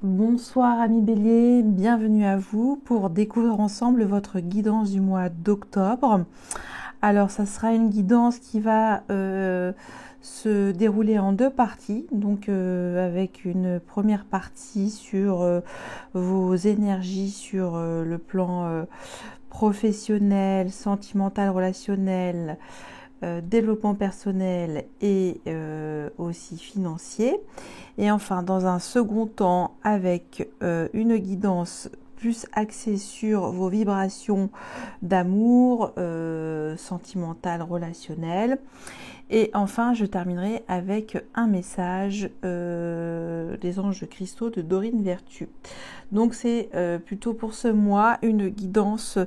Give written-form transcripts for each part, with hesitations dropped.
Bonsoir amis Bélier, bienvenue à vous pour découvrir ensemble votre guidance du mois d'octobre. Alors ça sera une guidance qui va se dérouler en deux parties, donc avec une première partie sur vos énergies sur le plan professionnel, sentimental, relationnel, développement personnel et aussi financier. Et enfin, dans un second temps, avec une guidance plus axée sur vos vibrations d'amour, sentimental, relationnel. Et enfin, je terminerai avec un message des anges de cristaux de Dorine Vertu. Donc c'est plutôt pour ce mois une guidance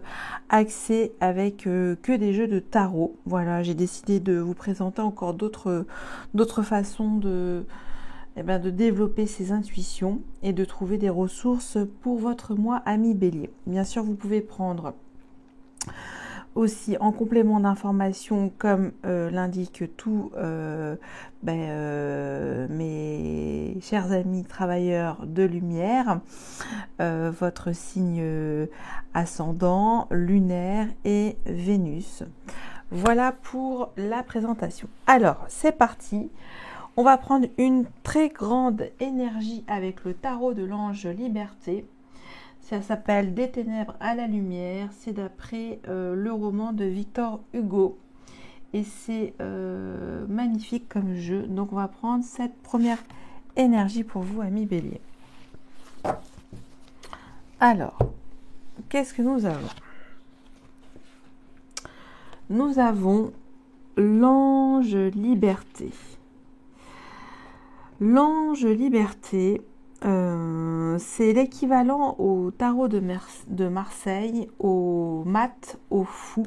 axée avec que des jeux de tarot. Voilà, j'ai décidé de vous présenter encore d'autres façons de développer ses intuitions et de trouver des ressources pour votre mois ami Bélier. Bien sûr, vous pouvez prendre aussi en complément d'informations comme l'indique tout mes chers amis travailleurs de lumière, votre signe ascendant, lunaire et Vénus. Voilà pour la présentation. Alors, c'est parti. On va prendre une très grande énergie avec le tarot de l'ange Liberté. Ça s'appelle Des ténèbres à la lumière. C'est d'après le roman de Victor Hugo. Et c'est magnifique comme jeu. Donc on va prendre cette première énergie pour vous, amis Bélier. Alors, qu'est-ce que nous avons? Nous avons l'ange Liberté. L'ange Liberté, c'est l'équivalent au tarot de Marseille, au mat, au fou.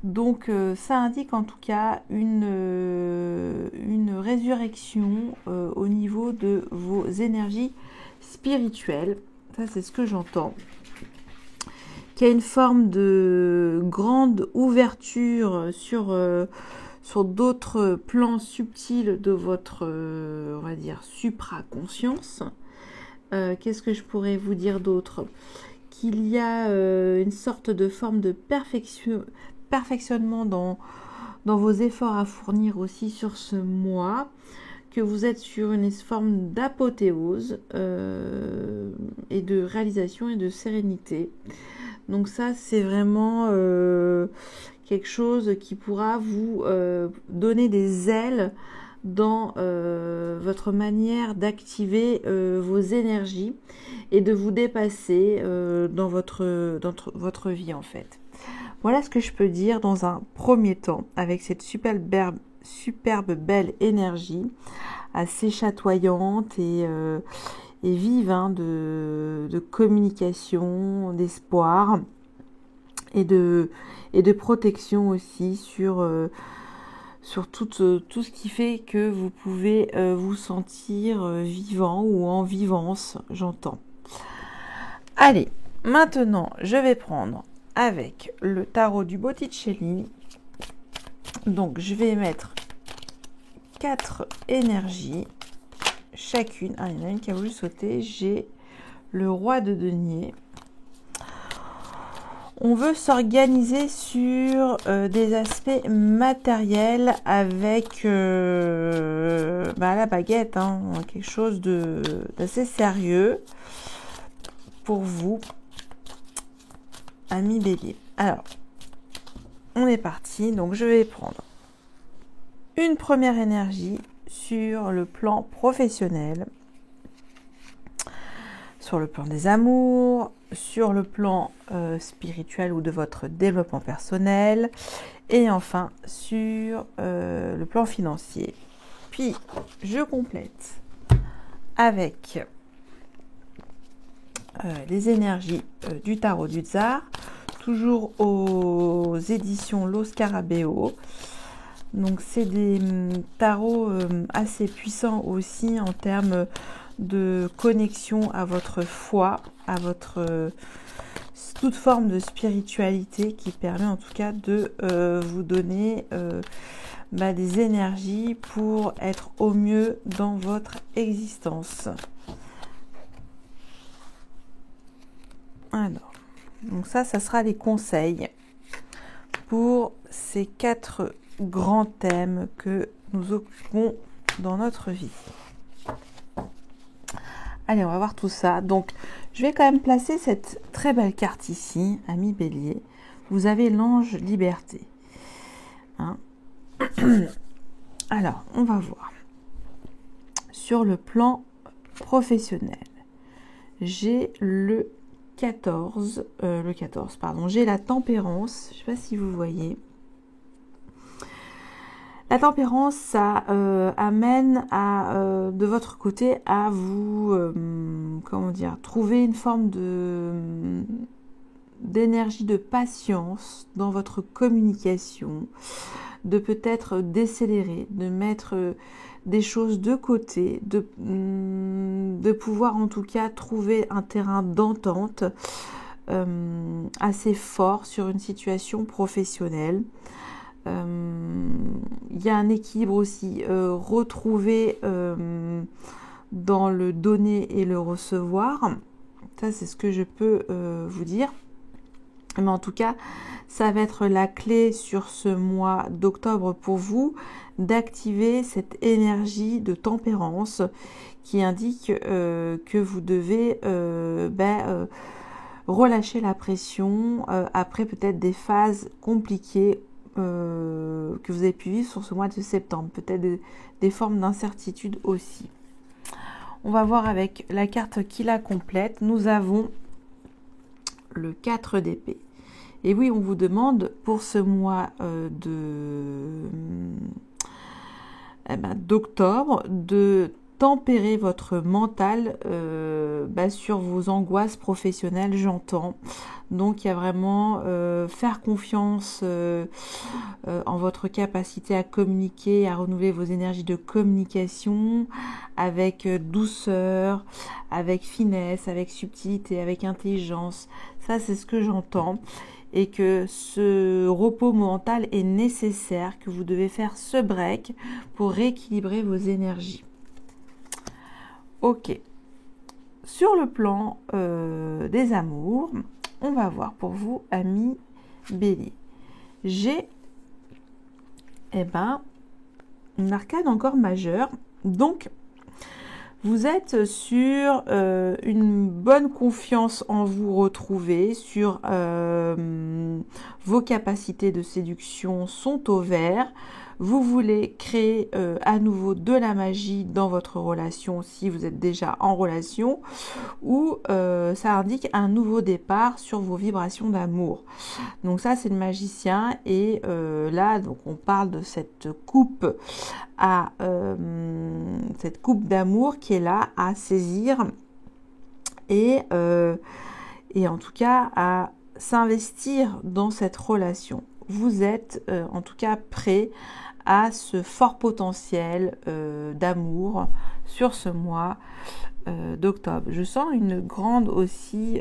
Donc ça indique en tout cas une résurrection au niveau de vos énergies spirituelles. Ça, c'est ce que j'entends. Qu'il y a une forme de grande ouverture sur d'autres plans subtils de votre, on va dire, supraconscience. Qu'est-ce que je pourrais vous dire d'autre? Qu'il y a une sorte de forme de perfectionnement dans vos efforts à fournir aussi sur ce mois, que vous êtes sur une forme d'apothéose et de réalisation et de sérénité. Donc ça, c'est vraiment quelque chose qui pourra vous donner des ailes dans votre manière d'activer vos énergies et de vous dépasser dans votre vie en fait. Voilà ce que je peux dire dans un premier temps avec cette superbe belle énergie assez chatoyante et vive de communication, d'espoir et de protection aussi sur tout ce qui fait que vous pouvez vous sentir vivant ou en vivance, j'entends. Allez, maintenant je vais prendre avec le tarot du Botticelli. Donc je vais mettre 4 énergies chacune. Ah, il y en a une qui a voulu sauter. J'ai le roi de denier. On veut s'organiser sur des aspects matériels avec la baguette, hein, quelque chose d'assez sérieux pour vous, amis Bélier. Alors, on est parti. Donc, je vais prendre une première énergie sur le plan professionnel, sur le plan des amours, sur le plan spirituel ou de votre développement personnel, et enfin sur le plan financier. Puis je complète avec les énergies du tarot du Tsar, toujours aux éditions Lo Scarabeo. Donc c'est des tarots assez puissants aussi en termes de connexion à votre foi, à votre toute forme de spiritualité qui permet en tout cas de vous donner des énergies pour être au mieux dans votre existence. Alors, donc ça sera les conseils pour ces 4 grands thèmes que nous occupons dans notre vie. Allez, on va voir tout ça. Donc, je vais quand même placer cette très belle carte ici, ami Bélier. Vous avez l'ange liberté. Hein? Alors, on va voir. Sur le plan professionnel, j'ai le 14, j'ai la tempérance. Je ne sais pas si vous voyez. La tempérance, ça amène à, de votre côté à vous, trouver une forme d'énergie, de patience dans votre communication, de peut-être décélérer, de mettre des choses de côté, de pouvoir en tout cas trouver un terrain d'entente assez fort sur une situation professionnelle. Il y a un équilibre aussi retrouvé dans le donner et le recevoir. Ça, c'est ce que je peux vous dire. Mais en tout cas, ça va être la clé sur ce mois d'octobre pour vous d'activer cette énergie de tempérance qui indique que vous devez relâcher la pression après peut-être des phases compliquées que vous avez pu vivre sur ce mois de septembre, peut-être des formes d'incertitude aussi. On va voir avec la carte qui la complète. Nous avons le 4 d'épée. Et oui, on vous demande pour ce mois d'octobre de tempérer votre mental sur vos angoisses professionnelles, j'entends. Donc, il y a vraiment faire confiance en votre capacité à communiquer, à renouveler vos énergies de communication avec douceur, avec finesse, avec subtilité, avec intelligence. Ça, c'est ce que j'entends. Et que ce repos mental est nécessaire, que vous devez faire ce break pour rééquilibrer vos énergies. Ok. Sur le plan des amours, on va voir pour vous, amis Bélier. J'ai une arcane encore majeure. Donc, vous êtes sur une bonne confiance en vous retrouvée, sur vos capacités de séduction sont au vert. Vous voulez créer à nouveau de la magie dans votre relation si vous êtes déjà en relation, ou ça indique un nouveau départ sur vos vibrations d'amour. Donc ça, c'est le magicien, et là, donc on parle de cette coupe d'amour qui est là à saisir et en tout cas à s'investir dans cette relation. Vous êtes en tout cas prêt à ce fort potentiel d'amour sur ce mois d'octobre. Je sens une grande aussi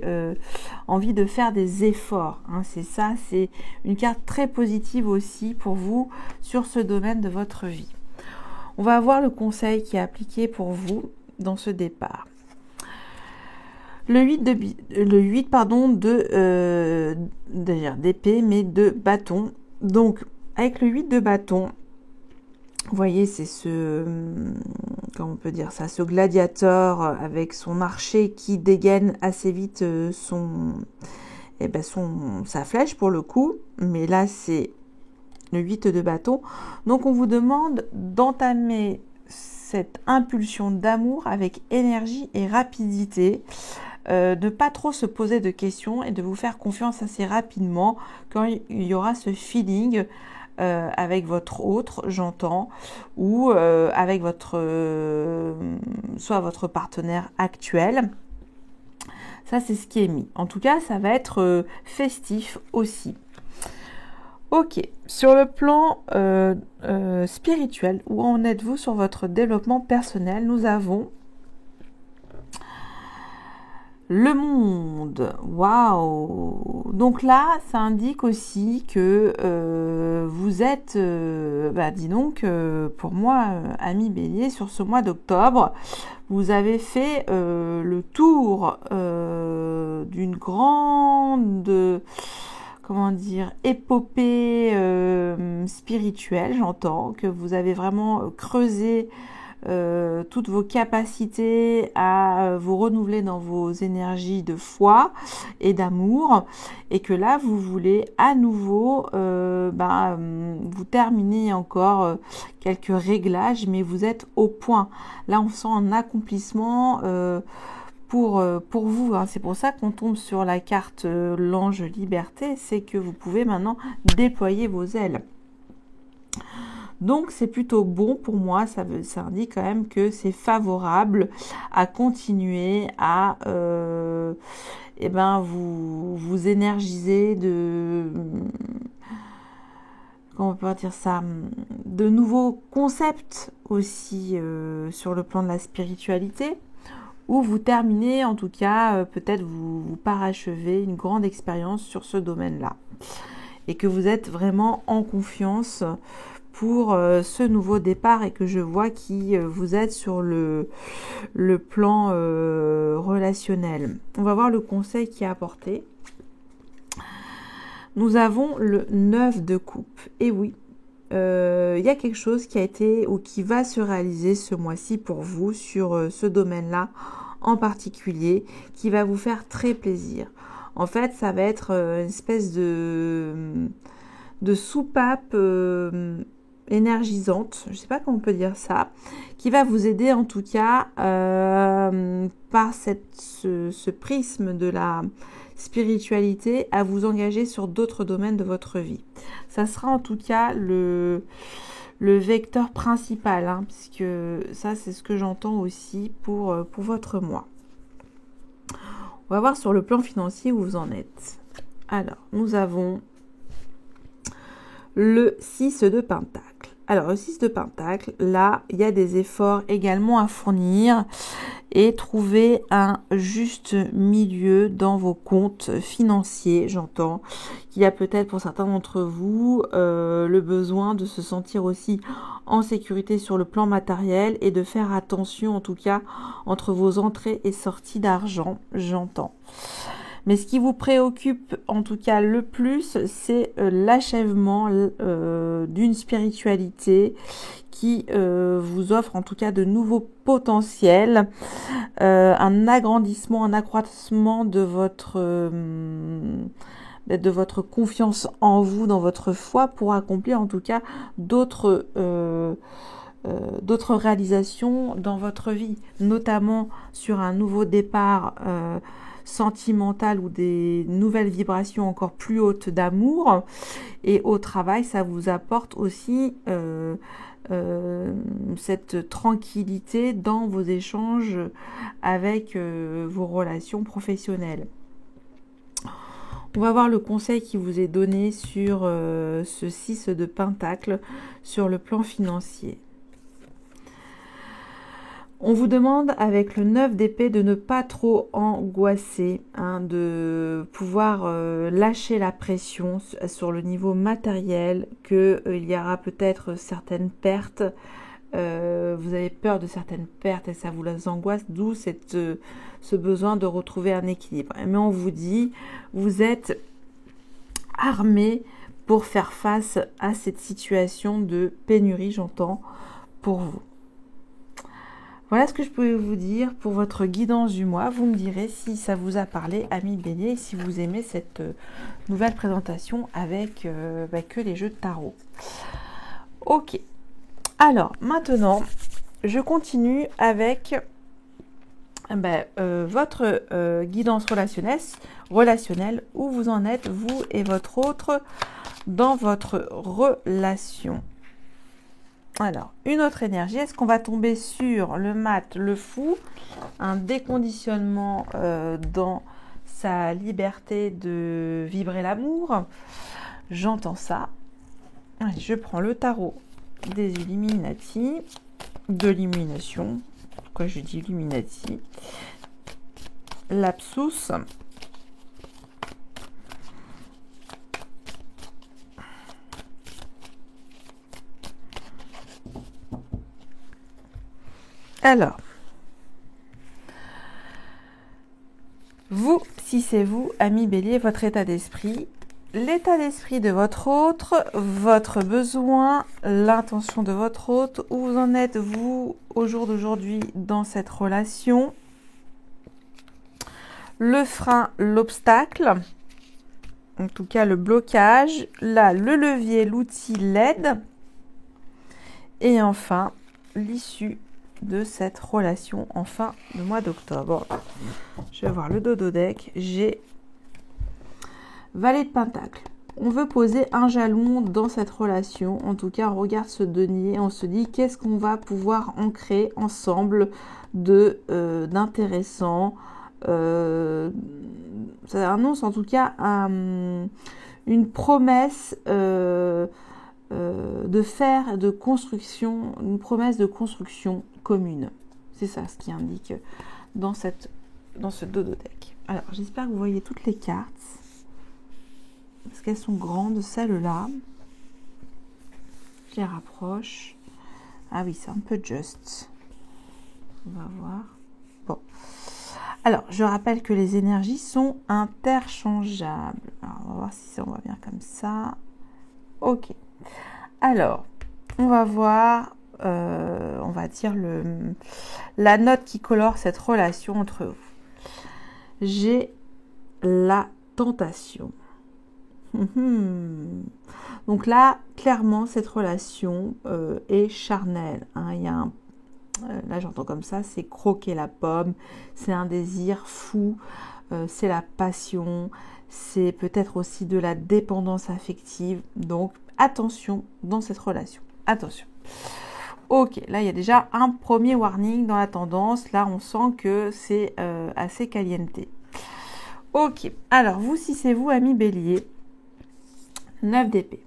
envie de faire des efforts. Hein, c'est ça, c'est une carte très positive aussi pour vous sur ce domaine de votre vie. On va voir le conseil qui est appliqué pour vous dans ce départ. Le 8 d'épée, mais de bâton. Donc, avec le 8 de bâton, vous voyez, c'est comment on peut dire ça, ce gladiateur avec son archer qui dégaine assez vite sa flèche pour le coup. Mais là, c'est le 8 de bâton. Donc, on vous demande d'entamer cette impulsion d'amour avec énergie et rapidité. De pas trop se poser de questions et de vous faire confiance assez rapidement quand il y aura ce feeling avec votre autre, j'entends, ou avec soit votre partenaire actuel. Ça, c'est ce qui est mis. En tout cas, ça va être festif aussi. Ok, sur le plan spirituel, où en êtes-vous sur votre développement personnel? Nous avons Le monde, waouh! Donc là, ça indique aussi que vous êtes, dis donc, pour moi, ami Bélier, sur ce mois d'octobre, vous avez fait le tour d'une grande, comment dire, épopée spirituelle, j'entends, que vous avez vraiment creusé toutes vos capacités à vous renouveler dans vos énergies de foi et d'amour, et que là vous voulez à nouveau vous terminer encore quelques réglages, mais vous êtes au point. Là on sent un accomplissement pour vous, hein. C'est pour ça qu'on tombe sur la carte l'ange liberté, c'est que vous pouvez maintenant déployer vos ailes. Donc c'est plutôt bon pour moi, ça indique quand même que c'est favorable à continuer à vous énergiser comment on peut dire ça, de nouveaux concepts aussi sur le plan de la spiritualité, ou vous terminez en tout cas, peut-être vous parachevez une grande expérience sur ce domaine-là, et que vous êtes vraiment en confiance pour ce nouveau départ, et que je vois qui vous êtes sur le plan relationnel. On va voir le conseil qui est apporté. Nous avons le 9 de coupe. Et oui, il y a quelque chose qui a été ou qui va se réaliser ce mois-ci pour vous sur ce domaine-là en particulier, qui va vous faire très plaisir. En fait, ça va être une espèce de soupape énergisante, je ne sais pas comment on peut dire ça, qui va vous aider en tout cas par ce prisme de la spiritualité à vous engager sur d'autres domaines de votre vie. Ça sera en tout cas le vecteur principal, hein, puisque ça c'est ce que j'entends aussi pour votre mois. On va voir sur le plan financier où vous en êtes. Alors, nous avons le 6 de Pentacle. Alors, le 6 de Pentacle, là, il y a des efforts également à fournir et trouver un juste milieu dans vos comptes financiers. J'entends qu'il y a peut-être pour certains d'entre vous le besoin de se sentir aussi en sécurité sur le plan matériel et de faire attention en tout cas entre vos entrées et sorties d'argent, j'entends. Mais ce qui vous préoccupe en tout cas le plus, c'est l'achèvement d'une spiritualité qui vous offre en tout cas de nouveaux potentiels, un agrandissement, un accroissement de votre confiance en vous, dans votre foi, pour accomplir en tout cas d'autres réalisations dans votre vie, notamment sur un nouveau départ sentimentale ou des nouvelles vibrations encore plus hautes d'amour. Et au travail, ça vous apporte aussi cette tranquillité dans vos échanges avec vos relations professionnelles. On va voir le conseil qui vous est donné sur ce 6 de Pentacle sur le plan financier. On vous demande avec le 9 d'épée de ne pas trop angoisser, hein, de pouvoir lâcher la pression sur le niveau matériel, qu'il y aura peut-être certaines pertes, vous avez peur de certaines pertes et ça vous angoisse, d'où ce besoin de retrouver un équilibre. Mais on vous dit, vous êtes armé pour faire face à cette situation de pénurie, j'entends, pour vous. Voilà ce que je pouvais vous dire pour votre guidance du mois. Vous me direz si ça vous a parlé, amis Bélier, et si vous aimez cette nouvelle présentation avec que les jeux de tarot. Ok. Alors, maintenant, je continue avec votre guidance relationnelle, où vous en êtes, vous et votre autre, dans votre relation. Alors, une autre énergie, est-ce qu'on va tomber sur le mat, le fou, un déconditionnement dans sa liberté de vibrer l'amour? J'entends ça. Allez, je prends le tarot des Illuminati, de l'illumination. Pourquoi je dis Illuminati? lapsus. Alors, vous, si c'est vous, ami Bélier, votre état d'esprit, l'état d'esprit de votre autre, votre besoin, l'intention de votre autre, où vous en êtes, vous, au jour d'aujourd'hui, dans cette relation, le frein, l'obstacle, en tout cas le blocage, là, le levier, l'outil, l'aide, et enfin, l'issue de cette relation en fin de mois d'octobre. Je vais voir le dodo deck. J'ai Valet de Pentacle. On veut poser un jalon dans cette relation. En tout cas, on regarde ce denier. On se dit qu'est-ce qu'on va pouvoir ancrer ensemble de d'intéressant. Ça annonce en tout cas une promesse de faire de construction, une promesse de construction commune. C'est ça ce qui indique dans ce dodo deck. Alors, j'espère que vous voyez toutes les cartes. Parce qu'elles sont grandes, celles-là. Je les rapproche. Ah oui, c'est un peu juste. On va voir. Bon. Alors, je rappelle que les énergies sont interchangeables. Alors, on va voir si ça on va bien comme ça. Ok. Alors, on va voir, on va dire la note qui colore cette relation entre vous. J'ai la tentation. Donc là, clairement, cette relation est charnelle. Hein. Il y a là, j'entends comme ça, c'est croquer la pomme, c'est un désir fou, c'est la passion, c'est peut-être aussi de la dépendance affective. Donc, attention dans cette relation. Attention. Ok, là, il y a déjà un premier warning dans la tendance. Là, on sent que c'est assez caliente. Ok, alors vous, si c'est vous, ami Bélier, 9 d'épée.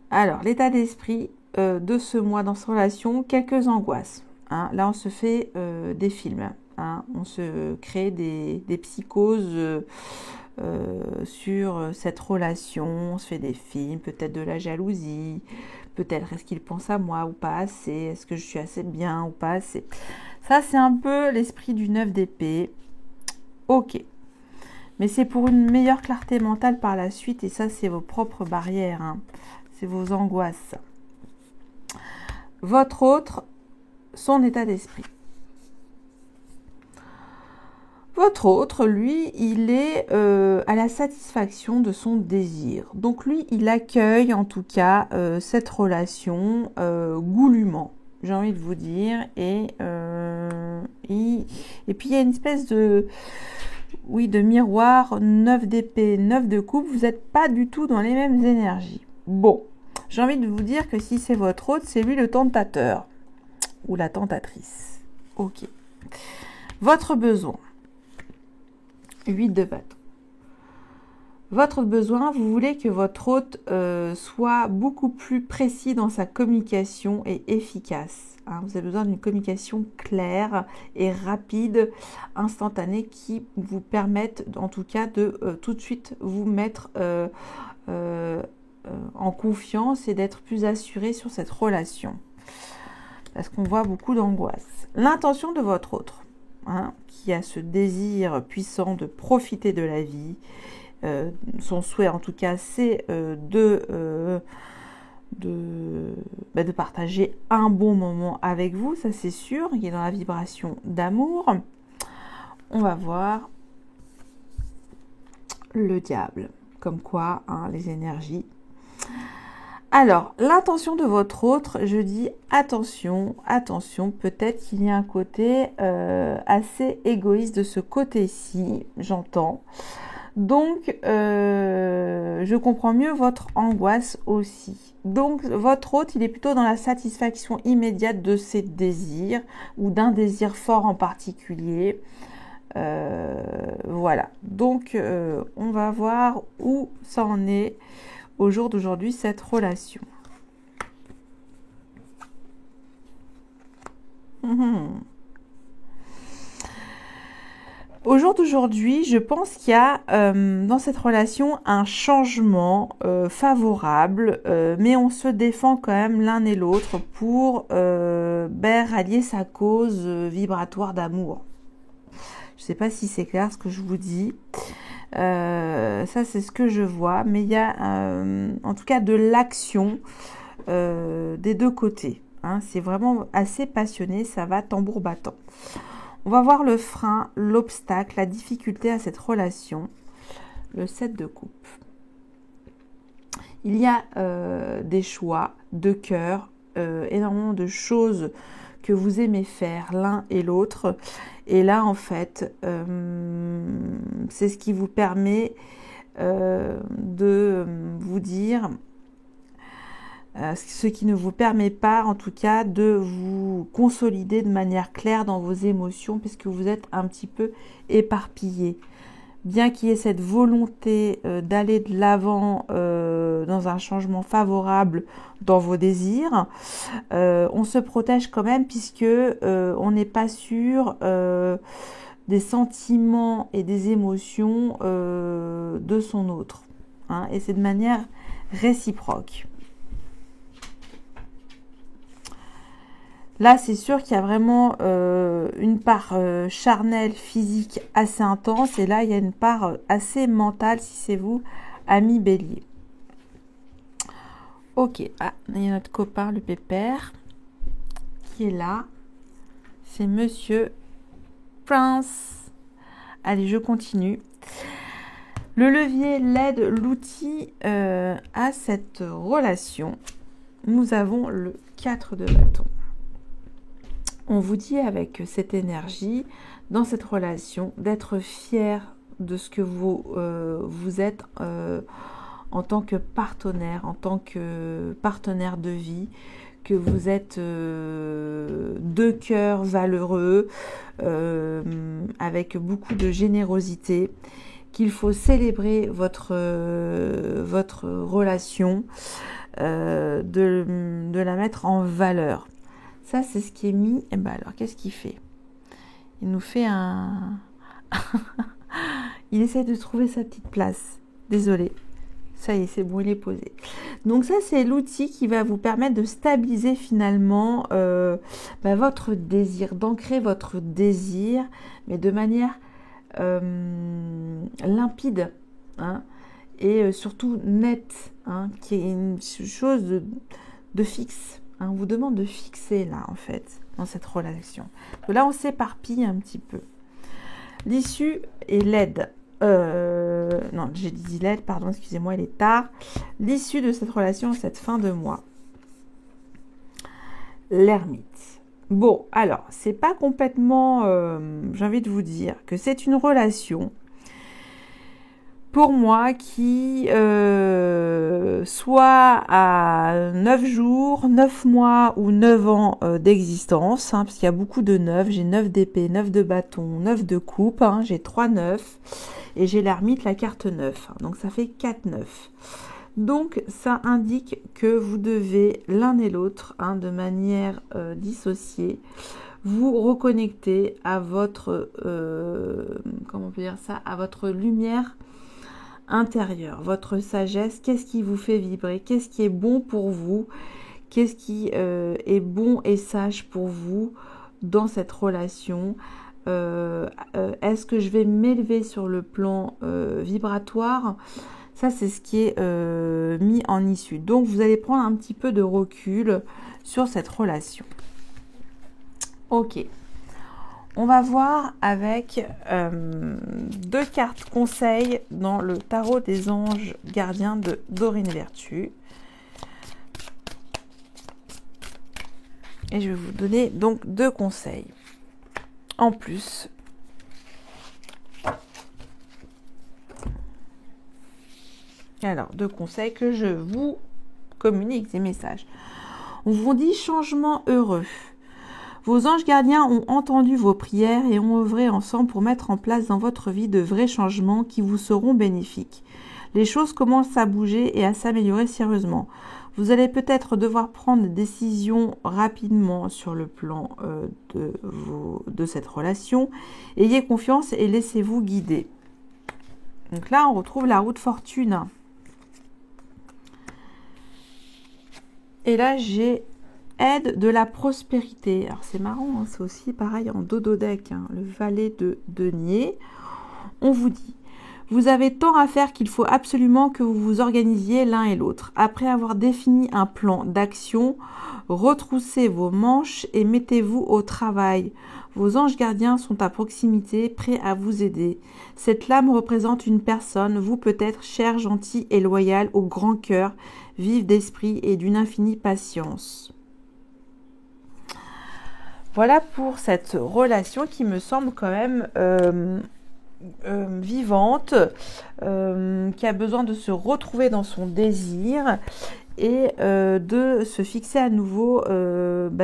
Alors, l'état d'esprit de ce mois dans cette relation, quelques angoisses. Hein. Là, on se fait des films. Hein. On se crée des psychoses sur cette relation. On se fait des films, peut-être de la jalousie. Peut-être est-ce qu'il pense à moi ou pas assez. Est-ce que je suis assez bien ou pas assez. Ça, c'est un peu l'esprit du 9 d'épée. Ok. Mais c'est pour une meilleure clarté mentale par la suite. Et ça, c'est vos propres barrières. Hein. C'est vos angoisses. Votre autre, son état d'esprit. Votre autre, lui, il est à la satisfaction de son désir. Donc lui, il accueille en tout cas cette relation goulûment, j'ai envie de vous dire. Et puis il y a une espèce de... Oui, de miroir, 9 d'épée, 9 de coupe, vous n'êtes pas du tout dans les mêmes énergies. Bon, j'ai envie de vous dire que si c'est votre autre, c'est lui le tentateur ou la tentatrice. Ok. Votre besoin, 8 de bâton. Votre besoin, vous voulez que votre hôte soit beaucoup plus précis dans sa communication et efficace. Hein. Vous avez besoin d'une communication claire et rapide, instantanée, qui vous permette en tout cas de tout de suite vous mettre en confiance et d'être plus assuré sur cette relation. Parce qu'on voit beaucoup d'angoisse. L'intention de votre autre, hein, qui a ce désir puissant de profiter de la vie, son souhait en tout cas c'est de partager un bon moment avec vous, ça c'est sûr. Il est dans la vibration d'amour. On va voir le diable, comme quoi hein, les énergies. Alors, l'intention de votre autre, je dis attention, attention, peut-être qu'il y a un côté assez égoïste de ce côté-ci, j'entends. Donc, je comprends mieux votre angoisse aussi. Donc, votre hôte, il est plutôt dans la satisfaction immédiate de ses désirs ou d'un désir fort en particulier. Voilà. Donc, on va voir où ça en est au jour d'aujourd'hui, cette relation. Au jour d'aujourd'hui, je pense qu'il y a dans cette relation un changement favorable, mais on se défend quand même l'un et l'autre pour rallier sa cause vibratoire d'amour. Je ne sais pas si c'est clair ce que je vous dis. Ça, c'est ce que je vois, mais il y a en tout cas de l'action des deux côtés. Hein. C'est vraiment assez passionné, ça va tambour battant. On va voir le frein, l'obstacle, la difficulté à cette relation. Le 7 de coupe. Il y a des choix de cœur, énormément de choses que vous aimez faire l'un et l'autre. Et là, en fait, c'est ce qui vous permet de vous dire... ce qui ne vous permet pas, en tout cas, de vous consolider de manière claire dans vos émotions, puisque vous êtes un petit peu éparpillé. Bien qu'il y ait cette volonté d'aller de l'avant dans un changement favorable dans vos désirs, on se protège quand même, puisque on n'est pas sûr des sentiments et des émotions de son autre. Hein, et c'est de manière réciproque. Là, c'est sûr qu'il y a vraiment une part charnelle, physique assez intense. Et là, il y a une part assez mentale, si c'est vous, ami bélier. Ok. Ah, il y a notre copain, le pépère, qui est là. C'est Monsieur Prince. Allez, je continue. Le levier, l'aide, l'outil à cette relation. Nous avons le 4 de bâton. On vous dit avec cette énergie, dans cette relation, d'être fier de ce que vous êtes en tant que partenaire de vie, que vous êtes deux cœurs valeureux, avec beaucoup de générosité, qu'il faut célébrer votre relation, de la mettre en valeur. Ça, c'est ce qui est mis. Et ben alors, qu'est-ce qu'il fait? Il nous fait un... Il essaie de trouver sa petite place. Désolé. Ça y est, c'est bon, il est posé. Donc ça, c'est l'outil qui va vous permettre de stabiliser finalement votre désir, d'ancrer votre désir, mais de manière limpide, hein, et surtout nette, hein, qui est une chose de fixe. On vous demande de fixer là, en fait, dans cette relation. Donc là, on s'éparpille un petit peu. L'issue est l'aide. Non, j'ai dit l'aide, pardon, excusez-moi, il est tard. L'issue de cette relation, cette fin de mois. L'ermite. Bon, alors, c'est pas complètement... j'ai envie de vous dire que c'est une relation... pour moi, qui soit à 9 jours, 9 mois ou 9 ans d'existence, hein, parce qu'il y a beaucoup de 9, j'ai 9 d'épée, 9 de bâton, 9 de coupe, hein, j'ai 3 9, et j'ai l'ermite, la carte 9, hein, donc ça fait 4 9. Donc ça indique que vous devez l'un et l'autre, hein, de manière dissociée, vous reconnecter à votre, comment on peut dire ça, à votre lumière intérieur, votre sagesse. Qu'est-ce qui vous fait vibrer, qu'est-ce qui est bon pour vous, qu'est-ce qui est bon et sage pour vous dans cette relation. Est-ce que je vais m'élever sur le plan vibratoire? Ça, c'est ce qui est mis en issue. Donc vous allez prendre un petit peu de recul sur cette relation. Ok. On va voir avec 2 cartes conseils dans le tarot des anges gardiens de Dorine Vertu. Et je vais vous donner donc 2 conseils en plus. Alors, 2 conseils que je vous communique, ces messages. On vous dit changement heureux. Vos anges gardiens ont entendu vos prières et ont œuvré ensemble pour mettre en place dans votre vie de vrais changements qui vous seront bénéfiques. Les choses commencent à bouger et à s'améliorer sérieusement. Vous allez peut-être devoir prendre des décisions rapidement sur le plan de cette relation. Ayez confiance et laissez-vous guider. Donc là, on retrouve la roue de fortune. Et là, j'ai aide de la prospérité. Alors, c'est marrant, hein, c'est aussi pareil en dodo-deck, hein, le valet de denier. On vous dit, vous avez tant à faire qu'il faut absolument que vous vous organisiez l'un et l'autre. Après avoir défini un plan d'action, retroussez vos manches et mettez-vous au travail. Vos anges gardiens sont à proximité, prêts à vous aider. Cette lame représente une personne, vous peut-être cher, gentil et loyal, au grand cœur, vif d'esprit et d'une infinie patience. Voilà pour cette relation qui me semble quand même vivante, qui a besoin de se retrouver dans son désir et de se fixer à nouveau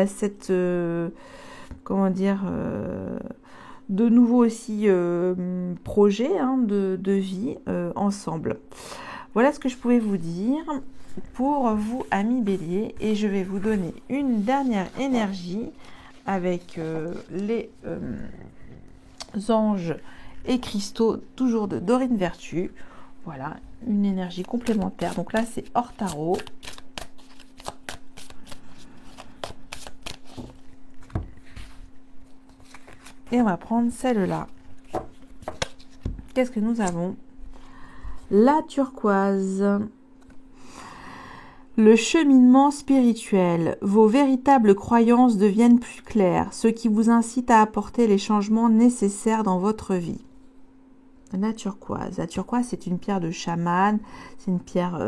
cette comment dire de nouveaux aussi projets de vie ensemble. Voilà ce que je pouvais vous dire pour vous, amis Bélier, et je vais vous donner une dernière énergie avec les anges et cristaux, toujours de Dorine Vertu. Voilà, une énergie complémentaire. Donc là, c'est hors tarot. Et on va prendre celle-là. Qu'est-ce que nous avons? La turquoise. Le cheminement spirituel. Vos véritables croyances deviennent plus claires, ce qui vous incite à apporter les changements nécessaires dans votre vie. La turquoise. La turquoise, c'est une pierre de chaman. C'est une pierre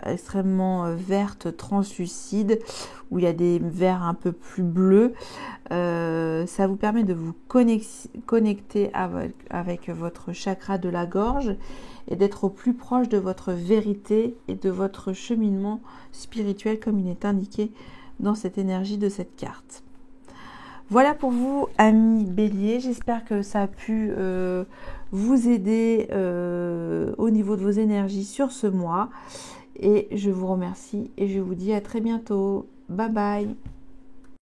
extrêmement verte, translucide, où il y a des verres un peu plus bleus. Ça vous permet de vous connecter avec votre chakra de la gorge et d'être au plus proche de votre vérité et de votre cheminement spirituel comme il est indiqué dans cette énergie de cette carte. Voilà pour vous, amis Bélier. J'espère que ça a pu vous aider au niveau de vos énergies sur ce mois. Et je vous remercie et je vous dis à très bientôt. Bye bye.